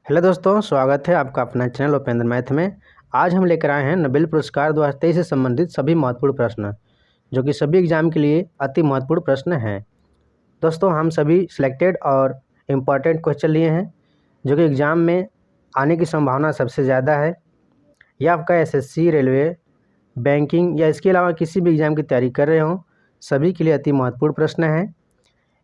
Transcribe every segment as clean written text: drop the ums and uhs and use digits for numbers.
Hello दोस्तों, स्वागत है आपका अपना चैनल उपेंद्र मैथ में। आज हम लेकर आए हैं नोबेल पुरस्कार 2023 से संबंधित सभी महत्वपूर्ण प्रश्न, जो कि सभी एग्जाम के लिए अति महत्वपूर्ण प्रश्न हैं। दोस्तों, हम सभी सिलेक्टेड और इम्पॉर्टेंट क्वेश्चन लिए हैं, जो कि एग्ज़ाम में आने की संभावना सबसे ज़्यादा है। यह आपका एसएससी, रेलवे, बैंकिंग या इसके अलावा किसी भी एग्ज़ाम की तैयारी कर रहे हों, सभी के लिए अति महत्वपूर्ण प्रश्न है।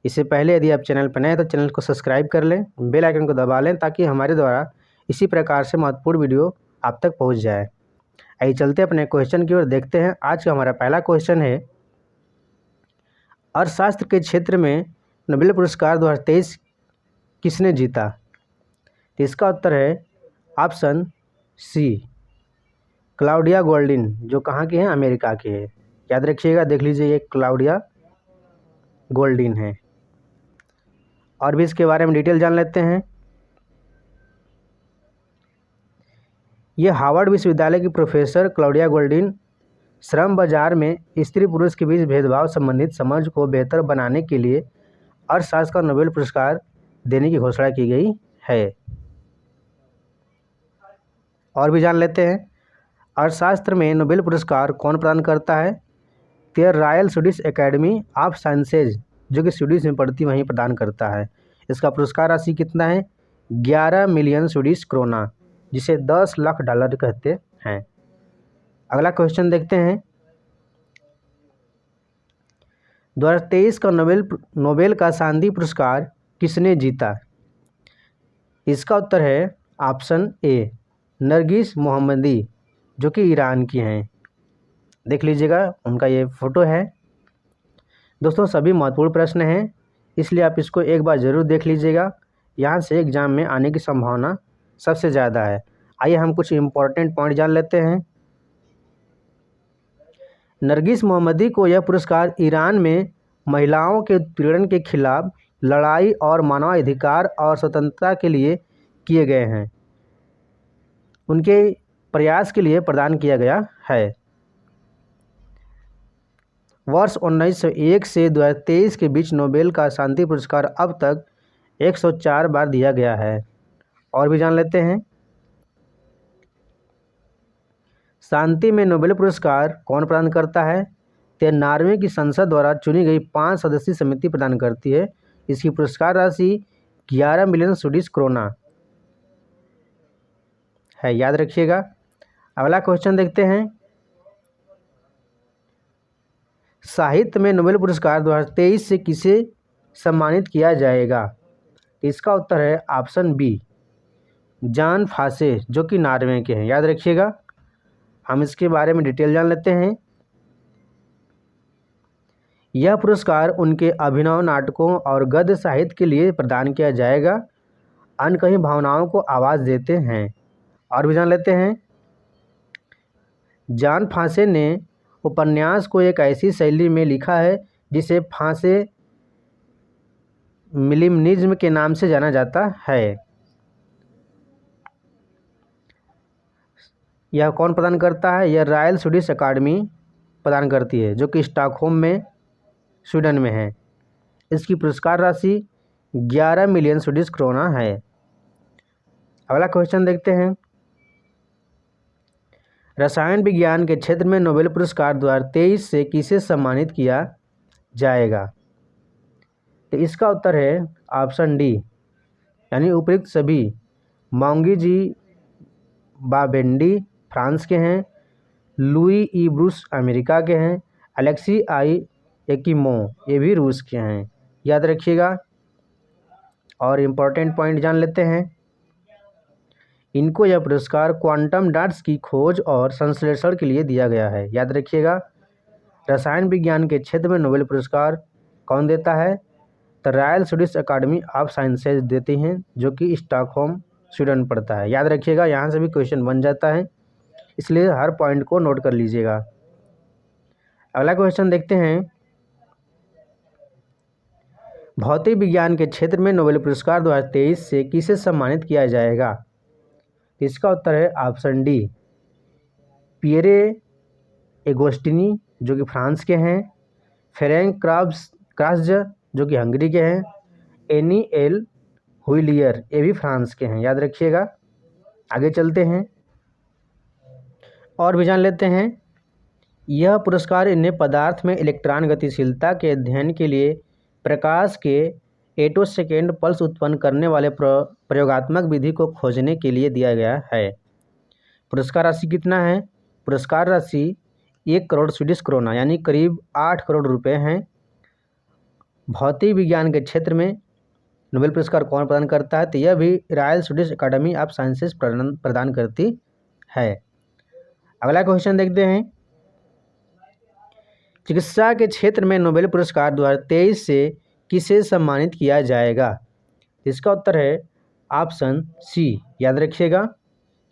इससे पहले यदि आप चैनल पर नए हैं तो चैनल को सब्सक्राइब कर लें, बेल आइकन को दबा लें, ताकि हमारे द्वारा इसी प्रकार से महत्वपूर्ण वीडियो आप तक पहुंच जाए। आइए चलते अपने क्वेश्चन की ओर देखते हैं। आज का हमारा पहला क्वेश्चन है, अर्थशास्त्र के क्षेत्र में नोबेल पुरस्कार 2023 किसने जीता? तो इसका उत्तर है ऑप्शन सी, क्लाउडिया गोल्डिन, जो कहाँ की हैं? अमेरिका की है। याद रखिएगा, देख लीजिए, ये क्लाउडिया गोल्डिन है। और भी इसके बारे में डिटेल जान लेते हैं। ये हार्वर्ड विश्वविद्यालय की प्रोफेसर क्लाउडिया गोल्डिन श्रम बाजार में स्त्री पुरुष के बीच भेदभाव संबंधित समझ को बेहतर बनाने के लिए अर्थशास्त्र का नोबेल पुरस्कार देने की घोषणा की गई है। और भी जान लेते हैं, अर्थशास्त्र में नोबेल पुरस्कार कौन प्रदान करता है? तो Royal Swedish academy of sciences, जो कि स्वीडिश में पड़ती वहीं प्रदान करता है। इसका पुरस्कार राशि कितना है? 11 मिलियन स्वीडिश क्रोना, जिसे 10 लाख डॉलर कहते हैं। अगला क्वेश्चन देखते हैं, 2023 का नोबेल का शांति पुरस्कार किसने जीता? इसका उत्तर है ऑप्शन ए, नरगिस मोहम्मदी, जो कि ईरान की हैं। देख लीजिएगा, उनका ये फ़ोटो है। दोस्तों, सभी महत्वपूर्ण प्रश्न हैं, इसलिए आप इसको एक बार ज़रूर देख लीजिएगा। यहाँ से एग्ज़ाम में आने की संभावना सबसे ज़्यादा है। आइए हम कुछ इम्पोर्टेंट पॉइंट जान लेते हैं। नरगिस मोहम्मदी को यह पुरस्कार ईरान में महिलाओं के उत्पीड़न के खिलाफ लड़ाई और मानवाधिकार और स्वतंत्रता के लिए किए गए हैं उनके प्रयास के लिए प्रदान किया गया है। वर्ष 1901 से 2023 के बीच नोबेल का शांति पुरस्कार अब तक 104 बार दिया गया है। और भी जान लेते हैं, शांति में नोबेल पुरस्कार कौन प्रदान करता है? तो नॉर्वे की संसद द्वारा चुनी गई 5 सदस्यीय समिति प्रदान करती है। इसकी पुरस्कार राशि 11 मिलियन स्वीडिश क्रोना है, याद रखिएगा। अगला क्वेश्चन देखते हैं, साहित्य में नोबेल पुरस्कार 2023 से किसे सम्मानित किया जाएगा? इसका उत्तर है ऑप्शन बी, जॉन फासे, जो कि नॉर्वे के हैं। याद रखिएगा, हम इसके बारे में डिटेल जान लेते हैं। यह पुरस्कार उनके अभिनव नाटकों और गद्य साहित्य के लिए प्रदान किया जाएगा। अनकही भावनाओं को आवाज़ देते हैं। और भी जान लेते हैं, जॉन फासे ने उपन्यास को एक ऐसी शैली में लिखा है जिसे फासे मिनिमलिज्म के नाम से जाना जाता है। यह कौन प्रदान करता है? यह रॉयल स्वीडिश अकादमी प्रदान करती है, जो कि स्टॉकहोम में स्वीडन में है। इसकी पुरस्कार राशि 11 मिलियन स्वीडिश क्रोना है। अगला क्वेश्चन देखते हैं, रसायन विज्ञान के क्षेत्र में नोबेल पुरस्कार 2023 से किसे सम्मानित किया जाएगा? तो इसका उत्तर है ऑप्शन डी, यानी उपयुक्त सभी। मोंगी जी बाबेंडी फ्रांस के हैं, लुई ई ब्रूस अमेरिका के हैं, अलेक्सी आई एकिमो ये भी रूस के हैं। याद रखिएगा। और इम्पोर्टेंट पॉइंट जान लेते हैं, इनको यह पुरस्कार क्वांटम डॉट्स की खोज और संश्लेषण के लिए दिया गया है। याद रखिएगा, रसायन विज्ञान के क्षेत्र में नोबेल पुरस्कार कौन देता है? तो Royal Swedish Academy of Sciences देती हैं, जो कि स्टॉकहोम स्वीडन पड़ता है। याद रखिएगा, यहाँ से भी क्वेश्चन बन जाता है, इसलिए हर पॉइंट को नोट कर लीजिएगा। अगला क्वेश्चन देखते हैं, भौतिक विज्ञान के क्षेत्र में नोबेल पुरस्कार 2023 से किसे सम्मानित किया जाएगा? इसका उत्तर है ऑप्शन डी, पियरे एगोस्टिनी, जो कि फ्रांस के हैं, फेरेंक क्रास्ज, जो कि हंगरी के हैं, एनी एल हुइलियर, ये भी फ्रांस के हैं, याद रखिएगा। आगे चलते हैं और भी जान लेते हैं। यह पुरस्कार इन्हें पदार्थ में इलेक्ट्रॉन गतिशीलता के अध्ययन के लिए प्रकाश के एटोसेकेंड पल्स उत्पन्न करने वाले प्रयोगात्मक विधि को खोजने के लिए दिया गया है। पुरस्कार राशि कितना है? पुरस्कार राशि 1 करोड़ स्वीडिश क्रोना यानी करीब 8 करोड़ रुपए हैं। भौतिक विज्ञान के क्षेत्र में नोबेल पुरस्कार कौन प्रदान करता है? तो यह भी royal Swedish academy of sciences प्रदान करती है। अगला क्वेश्चन देखते हैं। चिकित्सा के क्षेत्र में नोबेल पुरस्कार 2023 से किसे सम्मानित किया जाएगा? इसका उत्तर है ऑप्शन सी, याद रखिएगा,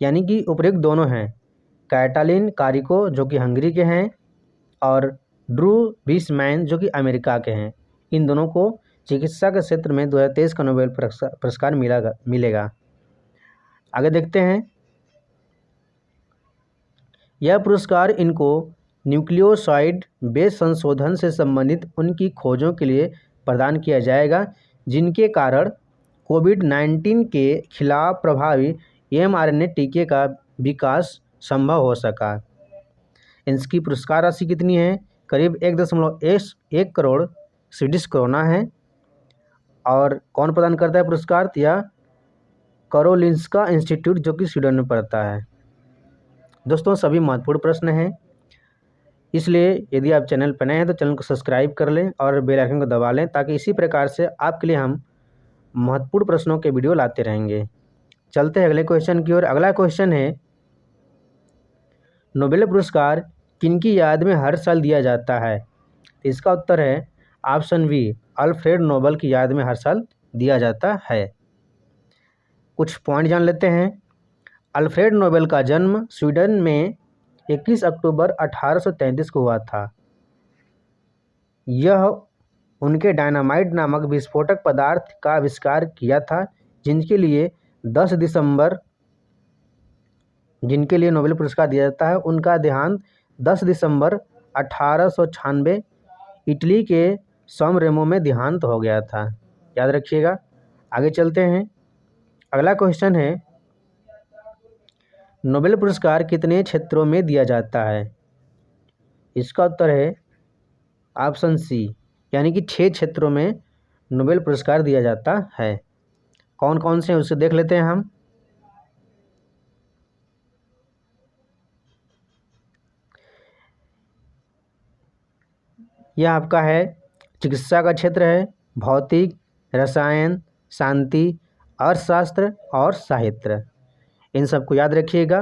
यानी कि उपयुक्त दोनों हैं। कैटालिन कारिको जो कि हंगरी के हैं और ड्रू विसमैन जो कि अमेरिका के हैं। इन दोनों को चिकित्सा के क्षेत्र में 2023 का नोबेल पुरस्कार मिलेगा। आगे देखते हैं। यह पुरस्कार इनको न्यूक्लियोसाइड बेस संशोधन से संबंधित उनकी खोजों के लिए प्रदान किया जाएगा जिनके कारण कोविड-19 के खिलाफ प्रभावी mRNA टीके का विकास संभव हो सका। इसकी पुरस्कार राशि कितनी है? करीब 1.1 करोड़ स्वीडिश क्रोना है। और कौन प्रदान करता है पुरस्कार? यह कारोलिंस्का इंस्टीट्यूट जो कि स्वीडन में पड़ता है। दोस्तों, सभी महत्वपूर्ण प्रश्न हैं, इसलिए यदि आप चैनल पर नए हैं तो चैनल को सब्सक्राइब कर लें और बेल आइकन को दबा लें ताकि इसी प्रकार से आपके लिए हम महत्वपूर्ण प्रश्नों के वीडियो लाते रहेंगे। चलते हैं अगले क्वेश्चन की ओर। अगला क्वेश्चन है, नोबेल पुरस्कार किनकी याद में हर साल दिया जाता है? इसका उत्तर है ऑप्शन बी, अल्फ्रेड नोबेल की याद में हर साल दिया जाता है। कुछ पॉइंट जान लेते हैं। अल्फ्रेड नोबेल का जन्म स्वीडन में 21 अक्टूबर 1833 को हुआ था। यह उनके डायनामाइट नामक विस्फोटक पदार्थ का आविष्कार किया था जिनके लिए नोबेल पुरस्कार दिया जाता है। उनका देहांत 10 दिसंबर 1896 इटली के सैन रेमो में देहांत हो गया था, याद रखिएगा। आगे चलते हैं। अगला क्वेश्चन है, नोबेल पुरस्कार कितने क्षेत्रों में दिया जाता है? इसका उत्तर है ऑप्शन सी, यानी कि 6 क्षेत्रों में नोबेल पुरस्कार दिया जाता है। कौन कौन से हैं उसे देख लेते हैं हम। यह आपका है चिकित्सा का क्षेत्र है, भौतिक, रसायन, शांति, अर्थशास्त्र और साहित्य। इन सबको याद रखिएगा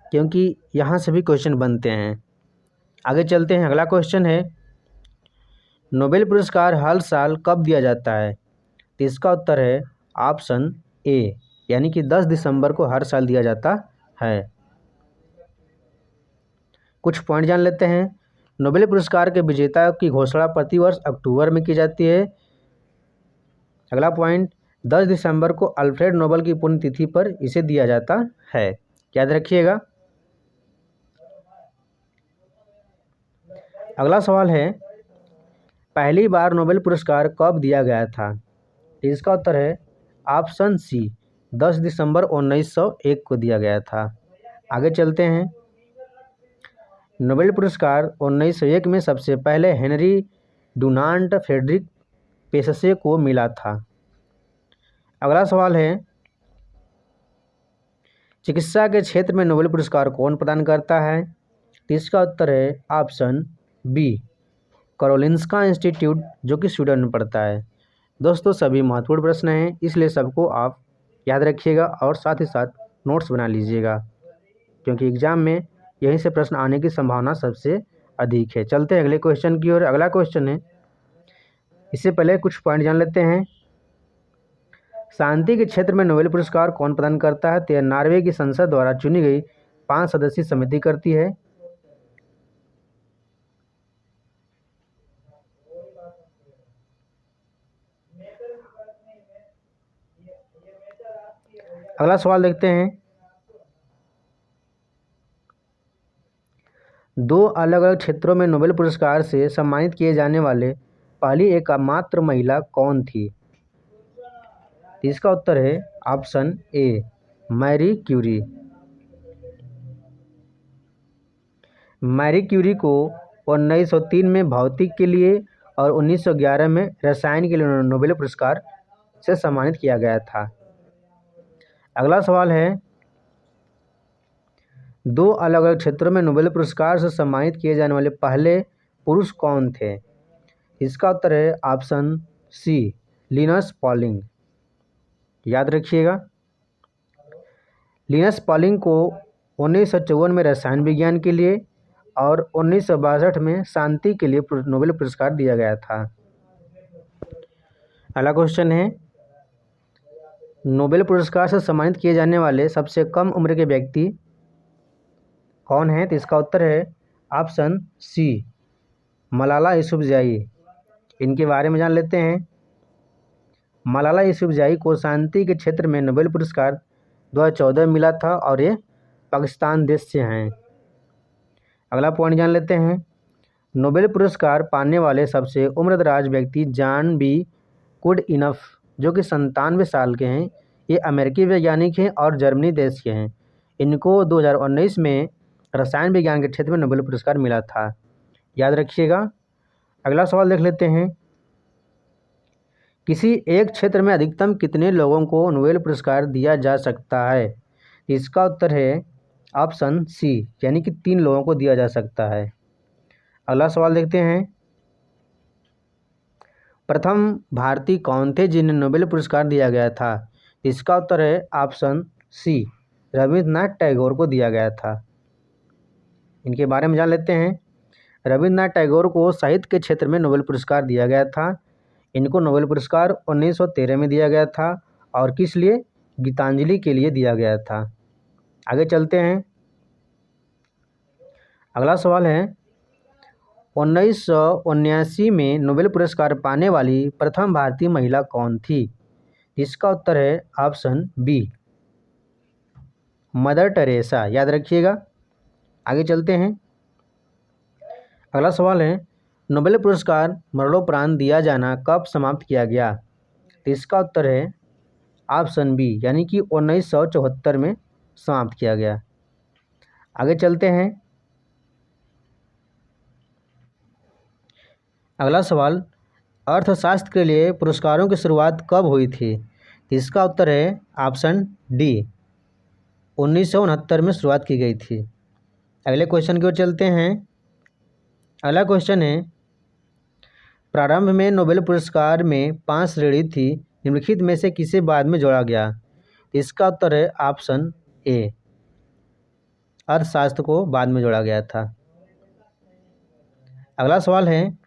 क्योंकि यहाँ से भी क्वेश्चन बनते हैं। आगे चलते हैं। अगला क्वेश्चन है, नोबेल पुरस्कार हर साल कब दिया जाता है? तो इसका उत्तर है ऑप्शन ए, यानी कि 10 दिसंबर को हर साल दिया जाता है। कुछ पॉइंट जान लेते हैं। नोबेल पुरस्कार के विजेता की घोषणा प्रतिवर्ष अक्टूबर में की जाती है। अगला पॉइंट, 10 दिसंबर को अल्फ्रेड नोबेल की पुण्यतिथि पर इसे दिया जाता है, याद रखिएगा। अगला सवाल है, पहली बार नोबेल पुरस्कार कब दिया गया था? इसका उत्तर है ऑप्शन सी, 10 दिसंबर 1901 को दिया गया था। आगे चलते हैं। नोबेल पुरस्कार 1901 में सबसे पहले हेनरी डुनांट फ्रेडरिक पेशसे को मिला था। अगला सवाल है, चिकित्सा के क्षेत्र में नोबेल पुरस्कार कौन प्रदान करता है? इसका उत्तर है ऑप्शन बी, कारोलिंस्का इंस्टीट्यूट जो कि स्वीडन में पड़ता है। दोस्तों, सभी महत्वपूर्ण प्रश्न हैं, इसलिए सबको आप याद रखिएगा और साथ ही साथ नोट्स बना लीजिएगा क्योंकि एग्जाम में यहीं से प्रश्न आने की संभावना सबसे अधिक है। चलते हैं अगले क्वेश्चन की ओर। अगला क्वेश्चन है, इससे पहले कुछ पॉइंट जान लेते हैं। शांति के क्षेत्र में नोबेल पुरस्कार कौन प्रदान करता है? तो यह नॉर्वे की संसद द्वारा चुनी गई 5 सदस्यीय समिति करती है। अगला सवाल देखते हैं। 2 अलग अलग क्षेत्रों में नोबेल पुरस्कार से सम्मानित किए जाने वाले पहली एकमात्र महिला कौन थी? इसका उत्तर है option A Marie Curie. Marie Curie को 1903 में भौतिक के लिए और 1911 में रसायन के लिए नोबेल पुरस्कार से सम्मानित किया गया था। अगला सवाल है, दो अलग अलग क्षेत्रों में नोबेल पुरस्कार से सम्मानित किए जाने वाले पहले पुरुष कौन थे? इसका उत्तर है ऑप्शन सी लिनस पॉलिंग। याद रखिएगा, लिनस पॉलिंग को 1954 में रसायन विज्ञान के लिए और 1962 में शांति के लिए नोबेल पुरस्कार दिया गया था। अगला क्वेश्चन है, नोबेल पुरस्कार से सम्मानित किए जाने वाले सबसे कम उम्र के व्यक्ति कौन हैं? तो इसका उत्तर है ऑप्शन सी मलाला यूसुफजई। इनके बारे में जान लेते हैं। मलाला यूसुफजई को शांति के क्षेत्र में नोबेल पुरस्कार 2014 मिला था और ये पाकिस्तान देश से हैं। अगला पॉइंट जान लेते हैं। नोबेल पुरस्कार पाने वाले सबसे उम्रदराज व्यक्ति जॉन बी गुडइनफ जो कि 97 साल के हैं। ये अमेरिकी वैज्ञानिक हैं और जर्मनी देश के हैं। इनको 2019 में रसायन विज्ञान के क्षेत्र में नोबेल पुरस्कार मिला था। याद रखिएगा। अगला सवाल देख लेते हैं। किसी एक क्षेत्र में अधिकतम कितने लोगों को नोबेल पुरस्कार दिया जा सकता है? इसका उत्तर है ऑप्शन सी यानी कि 3 लोगों को दिया जा सकता है। अगला सवाल देखते हैं। प्रथम भारतीय कौन थे जिन्हें नोबेल पुरस्कार दिया गया था? इसका उत्तर है ऑप्शन सी रविंद्रनाथ टैगोर को दिया गया था। इनके बारे में जान लेते हैं। रविंद्रनाथ टैगोर को साहित्य के क्षेत्र में नोबेल पुरस्कार दिया गया था। इनको नोबेल पुरस्कार 1913 में दिया गया था और किस लिए? गीतांजलि के लिए दिया गया था। आगे चलते हैं। अगला सवाल है, 1979 में नोबेल पुरस्कार पाने वाली प्रथम भारतीय महिला कौन थी? इसका उत्तर है ऑप्शन बी मदर टेरेसा। याद रखिएगा। आगे चलते हैं। अगला सवाल है, नोबेल पुरस्कार मरणोपरांत दिया जाना कब समाप्त किया गया? तो इसका उत्तर है ऑप्शन बी यानी कि 1974 में समाप्त किया गया। आगे चलते हैं। अगला सवाल, अर्थशास्त्र के लिए पुरस्कारों की शुरुआत कब हुई थी? इसका उत्तर है ऑप्शन डी 1969 में शुरुआत की गई थी। अगले क्वेश्चन की ओर चलते हैं। अगला क्वेश्चन है, प्रारंभ में नोबेल पुरस्कार में 5 श्रेणी थी, निम्नलिखित में से किसे बाद में जोड़ा गया? इसका उत्तर है ऑप्शन ए अर्थशास्त्र को बाद में जोड़ा गया था। अगला सवाल है,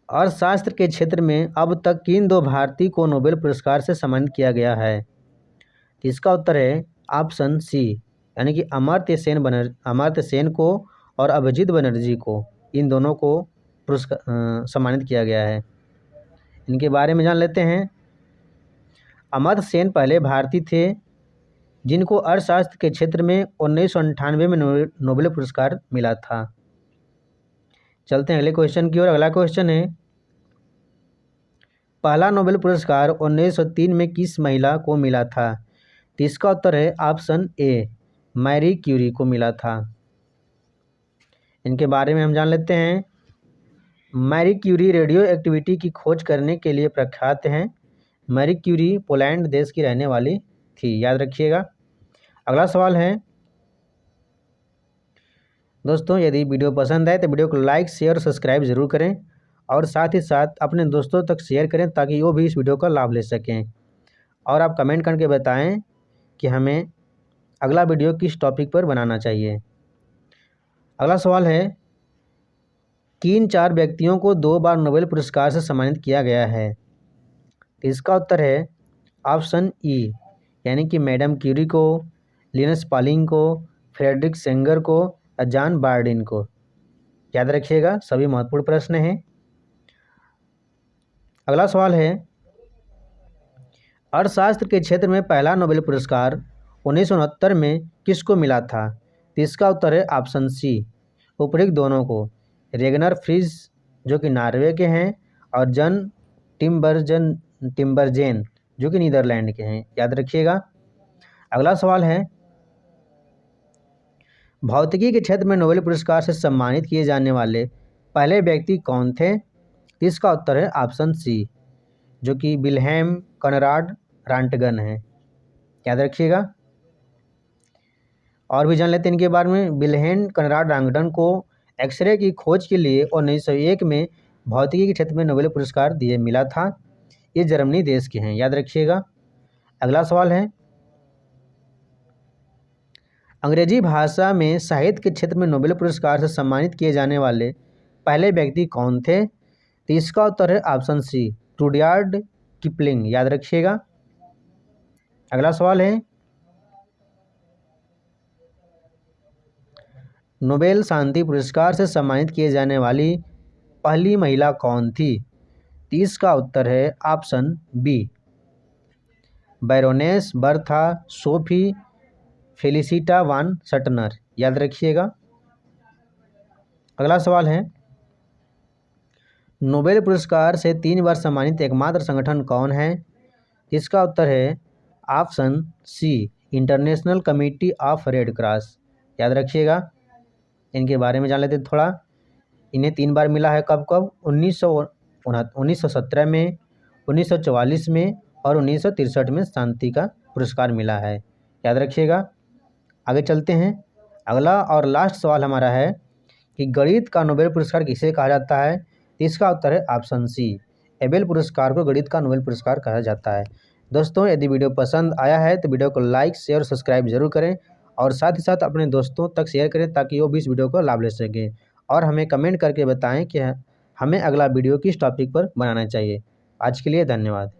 अर्थशास्त्र के क्षेत्र में अब तक किन 2 भारतीय को नोबेल पुरस्कार से सम्मानित किया गया है? इसका उत्तर है ऑप्शन सी यानी कि अमर्त्य सेन को और अभिजीत बनर्जी को, इन दोनों को सम्मानित किया गया है। इनके बारे में जान लेते हैं। अमर्त्य सेन पहले भारतीय थे जिनको अर्थशास्त्र के क्षेत्र में 1998 में नोबेल पुरस्कार मिला था। चलते हैं अगले क्वेश्चन की ओर। अगला क्वेश्चन है, पहला नोबेल पुरस्कार 1903 में किस महिला को मिला था? तो इसका उत्तर है ऑप्शन ए मैरी क्यूरी को मिला था। इनके बारे में हम जान लेते हैं। मैरी क्यूरी रेडियो एक्टिविटी की खोज करने के लिए प्रख्यात हैं। मैरी क्यूरी पोलैंड देश की रहने वाली थी। याद रखिएगा। अगला सवाल है, दोस्तों यदि वीडियो पसंद आए तो वीडियो को लाइक शेयर सब्सक्राइब ज़रूर करें और साथ ही साथ अपने दोस्तों तक शेयर करें ताकि वो भी इस वीडियो का लाभ ले सकें। और आप कमेंट करके बताएं कि हमें अगला वीडियो किस टॉपिक पर बनाना चाहिए। अगला सवाल है, किन 4 व्यक्तियों को 2 बार नोबेल पुरस्कार से सम्मानित किया गया है? इसका उत्तर है ऑप्शन ई यानी कि मैडम क्यूरी को, लिनस पॉलिंग को, फ्रेडरिक सेंगर को, जॉन बार्डिन को। याद रखिएगा, सभी महत्वपूर्ण प्रश्न हैं। अगला सवाल है, अर्थशास्त्र के क्षेत्र में पहला नोबेल पुरस्कार 1969 में किसको मिला था? तो इसका उत्तर है ऑप्शन सी उपरोक्त दोनों को, रेगनर फ्रिज जो कि नॉर्वे के हैं और जन टिम्बरजेन जो कि नीदरलैंड के हैं, याद रखिएगा। अगला सवाल है, भौतिकी के क्षेत्र में नोबेल पुरस्कार से सम्मानित किए जाने वाले पहले व्यक्ति कौन थे? इसका उत्तर है ऑप्शन सी, जो कि विल्हेम कॉनराड रॉन्टगन है, याद रखिएगा। और भी जान लेते हैं इनके बारे में। विल्हेम कॉनराड रॉन्टगन को एक्सरे की खोज के लिए 1901 में भौतिकी के क्षेत्र में नोबेल पुरस्कार मिला था। ये जर्मनी देश के हैं, याद रखिएगा। अगला सवाल है, अंग्रेजी भाषा में साहित्य के क्षेत्र में नोबेल पुरस्कार से सम्मानित किए जाने वाले पहले व्यक्ति कौन थे? तो इसका उत्तर है ऑप्शन सी, रुडयार्ड किपलिंग, याद रखिएगा। अगला सवाल है, नोबेल शांति पुरस्कार से सम्मानित किए जाने वाली पहली महिला कौन थी? तो इसका उत्तर है option B, Baroness Bertha Sophie Felicita von Suttner, याद रखिएगा। अगला सवाल है, नोबेल पुरस्कार से 3 बार सम्मानित एकमात्र संगठन कौन है? इसका उत्तर है option C, International Committee of Red Cross, याद रखिएगा। इनके बारे में जान लेते हैं थोड़ा। इन्हें 3 बार मिला है, कब कब? 1917 में, 1944 में और 1963 में शांति का पुरस्कार मिला है, याद रखिएगा। आगे चलते हैं। अगला और लास्ट सवाल हमारा है कि गणित का नोबेल पुरस्कार किसे कहा जाता है? इसका उत्तर है ऑप्शन सी, एबेल पुरस्कार को गणित का नोबेल पुरस्कार कहा जाता है। दोस्तों, यदि वीडियो पसंद आया है तो वीडियो को लाइक शेयर और सब्सक्राइब जरूर करें और साथ ही साथ अपने दोस्तों तक शेयर करें ताकि वो भी इस वीडियो को लाभ ले सकें, और हमें कमेंट करके बताएं कि हमें अगला वीडियो किस टॉपिक पर बनाना चाहिए। आज के लिए धन्यवाद।